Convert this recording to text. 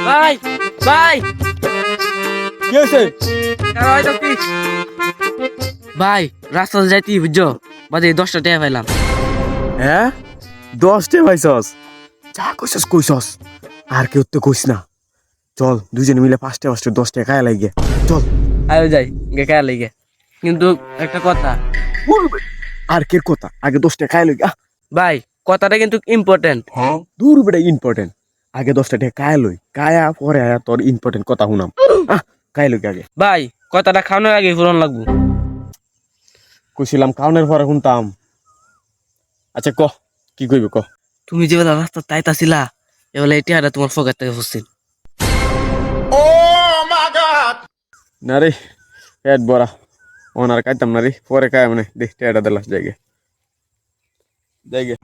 ভাই ভাই কি হয়েছে? ভাই রাস্তাতে যাইতি বুঝছো বাদে 10টা টাকা পাইলাম। হ্যাঁ 10টে পাইছস? যা কইছস কইছস, আর কেউ তো কইস না। চল দুজনে মিলে 5টে 10টাকা খায় লাগে। চল আয়ো যাই গে কায়া লাগে, কিন্তু একটা কথা বলবে আর কে কথা, আগে 10টাকা খায় লই। ভাই, কথাটা কিন্তু ইম্পর্টেন্ট। দূর বেটা ইম্পর্টেন্ট, আগে 10টাকা খায় লই, কায়া পরে আয়া তোর ইম্পর্টেন্ট কথা শুনাম। খায় লই আগে। ভাই কথাটা খাওয়ানোর আগে পূরণ লাগবো। কইছিলাম কাউনের পরে শুনতাম। আচ্ছা ক, কি কইবে ক। তুমি যে বেলা রাস্তা তাইতাছিলা এবেলা এই টাকাটা তোমার পকেট থেকে ফুসছিল। না রে, পেট ভরা, ওনার খাইতাম না রে, পরে খায় মানে দেখ টেয়াটা দিলাস জায়গা জায়গা।